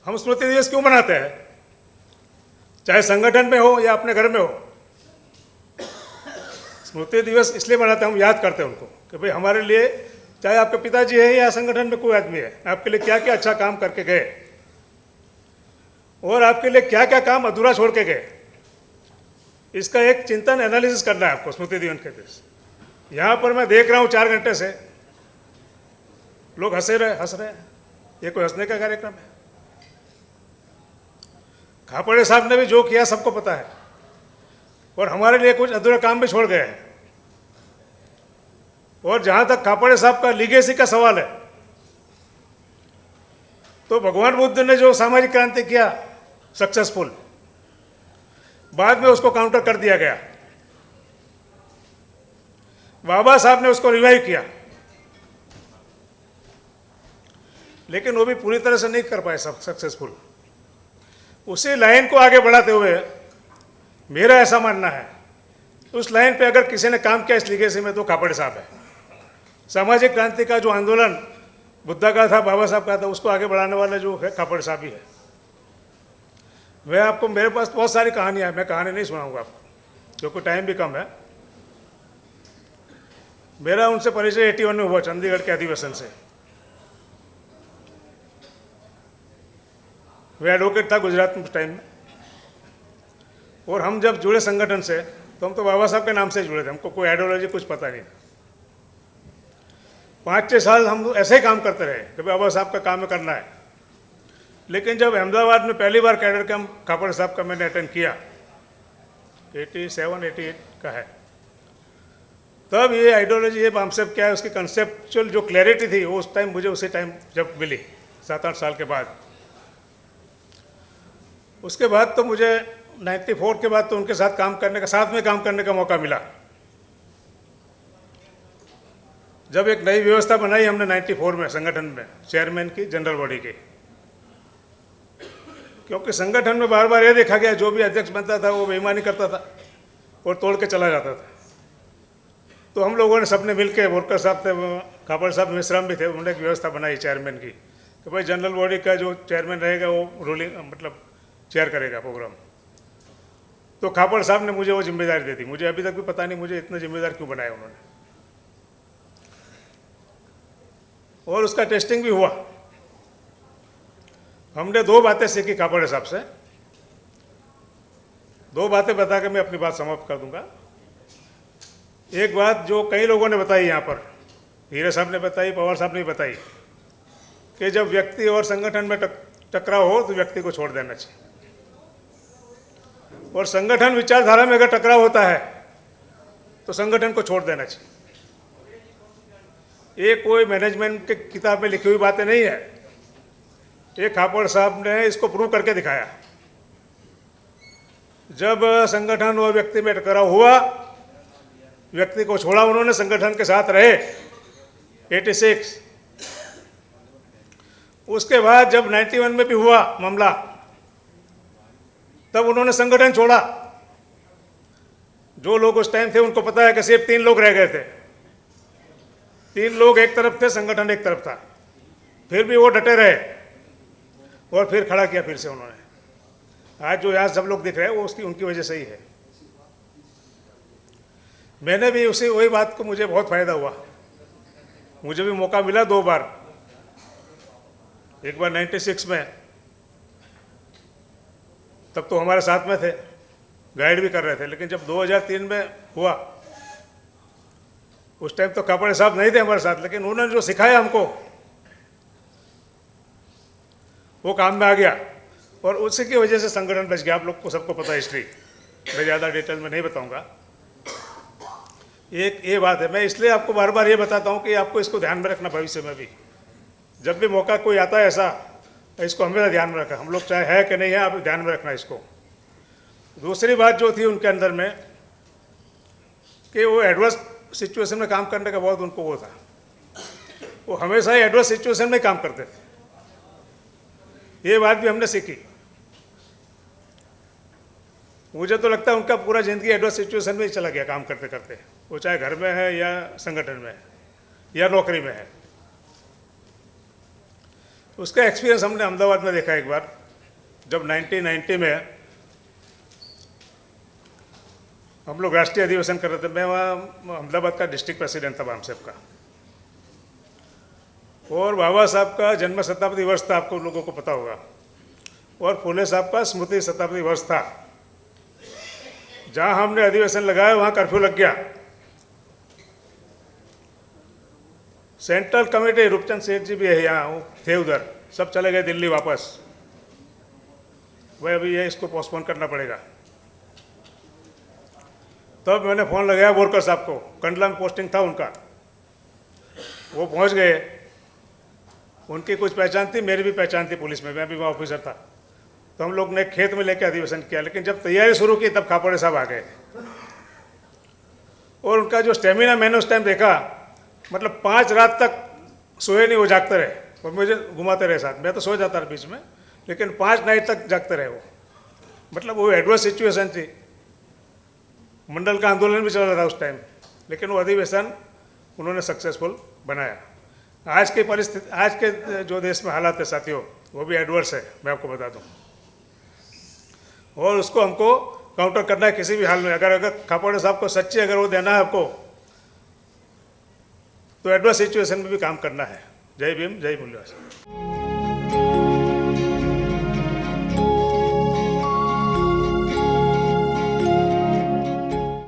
हम स्मृति दिवस क्यों मनाते हैं, चाहे संगठन में हो या अपने घर में हो। स्मृति दिवस इसलिए मनाते हैं, हम याद करते हैं उनको कि भाई हमारे लिए, चाहे आपके पिताजी है या संगठन में कोई आदमी है, आपके लिए क्या क्या अच्छा काम करके गए और आपके लिए क्या क्या काम अधूरा छोड़ के गए। इसका एक चिंतन एनालिसिस करना है आपको स्मृति दिवस के दिन। यहाँ पर मैं देख रहा हूँ 4 घंटे से लोग हंस रहे हैं। ये कोई हंसने का कार्यक्रम है? खापड़े साहब ने भी जो किया सबको पता है, और हमारे लिए कुछ अधूरा काम भी छोड़ गए हैं। और जहाँ तक खापड़े साहब का लीगेसी का सवाल है, तो भगवान बुद्ध ने जो सामाजिक क्रांति किया सक्सेसफुल, बाद में उसको काउंटर कर दिया गया। बाबा साहब ने उसको रिवाइव किया, लेकिन वो भी पूरी तरह से नहीं कर पाए सक्सेसफुल। उसी लाइन को आगे बढ़ाते हुए मेरा ऐसा मानना है, उस लाइन पे अगर किसी ने काम किया इस लीगेसी में तो खापड़े साहब है। सामाजिक क्रांति का जो आंदोलन बुद्धा का था, बाबा साहब का था, उसको आगे बढ़ाने वाला जो है खापड़े साहब ही है। मैं आपको, मेरे पास बहुत सारी कहानियाँ हैं, मैं कहानी नहीं सुनाऊंगा आपको क्योंकि टाइम भी कम है। मेरा उनसे परिचय 81 में हुआ, चंडीगढ़ के अधिवेशन से। वे एडवोकेट था गुजरात में उस टाइम में, और हम जब जुड़े संगठन से तो हम तो बाबा साहब के नाम से जुड़े थे, हमको कोई आइडियोलॉजी कुछ पता नहीं था। 5-6 साल हम ऐसे ही काम करते रहे कि बाबा साहब का काम करना है। लेकिन जब अहमदाबाद में पहली बार कैडर कैंप खापड़े साहब का मैंने अटेंड किया, 87-88 का है, तब ये आइडियोलॉजी, ये कॉन्सेप्ट क्या है, उसकी कंसेप्चुअल जो क्लैरिटी थी वो उस टाइम मुझे उसी टाइम जब मिली 7-8 साल के बाद। उसके बाद तो मुझे 94 के बाद तो उनके साथ काम करने का, साथ में काम करने का मौका मिला। जब एक नई व्यवस्था बनाई हमने 94 में संगठन में, चेयरमैन की, जनरल बॉडी की, क्योंकि संगठन में बार बार ये देखा गया जो भी अध्यक्ष बनता था वो बेईमानी करता था और तोड़ के चला जाता था। तो हम लोगों ने सबने मिल के, बोरकर साहब थे, खापड़ साहब मिश्राम भी थे, उन्होंने एक व्यवस्था बनाई चेयरमैन की कि भाई जनरल बॉडी का जो चेयरमैन रहेगा वो रूलिंग मतलब चेयर करेगा प्रोग्राम। तो खापड़ साहब ने मुझे वो जिम्मेदारी दे दी। मुझे अभी तक भी पता नहीं मुझे इतना जिम्मेदार क्यों बनाया उन्होंने, और उसका टेस्टिंग भी हुआ। हमने 2 बातें सीखी खापड़े साहब से। 2 बातें बता के मैं अपनी बात समाप्त कर दूंगा। एक बात जो कई लोगों ने बताई यहाँ पर, हीरे साहब ने बताई, पवार साहब ने बताई, कि जब व्यक्ति और संगठन में टकराव हो तो व्यक्ति को छोड़ देना चाहिए, और संगठन विचारधारा में अगर टकराव होता है तो संगठन को छोड़ देना चाहिए। ये कोई मैनेजमेंट के किताब में लिखी हुई बातें नहीं है, ये खापड़ साहब ने इसको प्रूव करके दिखाया। जब संगठन और व्यक्ति में टकराव हुआ, व्यक्ति को छोड़ा उन्होंने, संगठन के साथ रहे 86। उसके बाद जब 91 में भी हुआ मामला, तब उन्होंने संगठन छोड़ा। जो लोग उस टाइम थे उनको पता है कि सिर्फ 3 लोग रह गए थे। 3 लोग एक तरफ थे, संगठन एक तरफ था, फिर भी वो डटे रहे और फिर खड़ा किया फिर से उन्होंने। आज जो यहाँ सब लोग दिख रहे हैं वो उसकी उनकी वजह से ही है। मैंने भी वही बात को, मुझे बहुत फायदा हुआ। मुझे भी मौका मिला 2 बार, एक बार 96 में, तब तो हमारे साथ में थे, गाइड भी कर रहे थे। लेकिन जब 2003 में हुआ, उस टाइम तो खापड़े साहब नहीं थे हमारे साथ, लेकिन उन्होंने जो सिखाया हमको वो काम में आ गया, और उसी की वजह से संगठन बच गया। आप लोग को सबको पता है हिस्ट्री, मैं ज़्यादा डिटेल में नहीं बताऊंगा। एक ये बात है, मैं इसलिए आपको बार बार ये बताता हूँ कि आपको इसको ध्यान में रखना। भविष्य में भी जब भी मौका कोई आता है ऐसा, इसको हमेशा ध्यान में रखा। हम लोग चाहे है कि नहीं है, आप ध्यान में रखना इसको। दूसरी बात जो थी उनके अंदर में, कि वो एडवर्स सिचुएशन में काम करने का बहुत उनको वो था। वो हमेशा ही एडवर्स सिचुएशन में काम करते थे। ये बात भी हमने सीखी। मुझे तो लगता है उनका पूरा ज़िंदगी एडवर्स सिचुएशन में ही चला गया काम करते करते, वो चाहे घर में है या संगठन में है या नौकरी में है। उसका एक्सपीरियंस हमने अहमदाबाद में देखा एक बार, जब 1990 में हम लोग राष्ट्रीय अधिवेशन कर रहे थे। मैं वहाँ अहमदाबाद का डिस्ट्रिक्ट प्रेसिडेंट था बामसेफ का, और बाबा साहब का जन्म शताब्दी वर्ष था, आपको लोगों को पता होगा, और फुले साहब का स्मृति शताब्दी वर्ष था। जहाँ हमने अधिवेशन लगाया वहाँ कर्फ्यू लग गया। सेंट्रल कमेटी, रूपचंद सेठ जी भी है यहाँ, वो थे उधर, सब चले गए दिल्ली वापस। भाई अभी ये इसको पोस्टपोन करना पड़ेगा। तब मैंने फ़ोन लगाया बोरकर साहब को, कंडला में पोस्टिंग था उनका, वो पहुंच गए। उनकी कुछ पहचान थी, मेरी भी पहचान थी पुलिस में, मैं भी वहाँ ऑफिसर था। तो हम लोग ने खेत में लेके अधिवेशन किया, लेकिन जब तैयारी शुरू की तब खापड़े साहब आ गए। और उनका जो स्टेमिना मैंने उस टाइम देखा, मतलब 5 रात तक सोए नहीं, वो जागते रहे और मुझे घुमाते रहे साथ। मैं तो सो जाता था बीच में, लेकिन 5 नाइट तक जागते रहे वो। मतलब वो एडवर्स सिचुएशन थी, मंडल का आंदोलन भी चल रहा था उस टाइम, लेकिन वो अधिवेशन उन्होंने सक्सेसफुल बनाया। आज की परिस्थिति, आज के जो देश में हालात है साथियों, वो भी एडवर्स है, मैं आपको बता दूं, और उसको हमको काउंटर करना है किसी भी हाल में। अगर खापड़े साहब को सच्ची अगर वो देना है आपको, तो एडवर्स सिचुएशन में भी काम करना है। जय भीम, जय मूल्यवासी।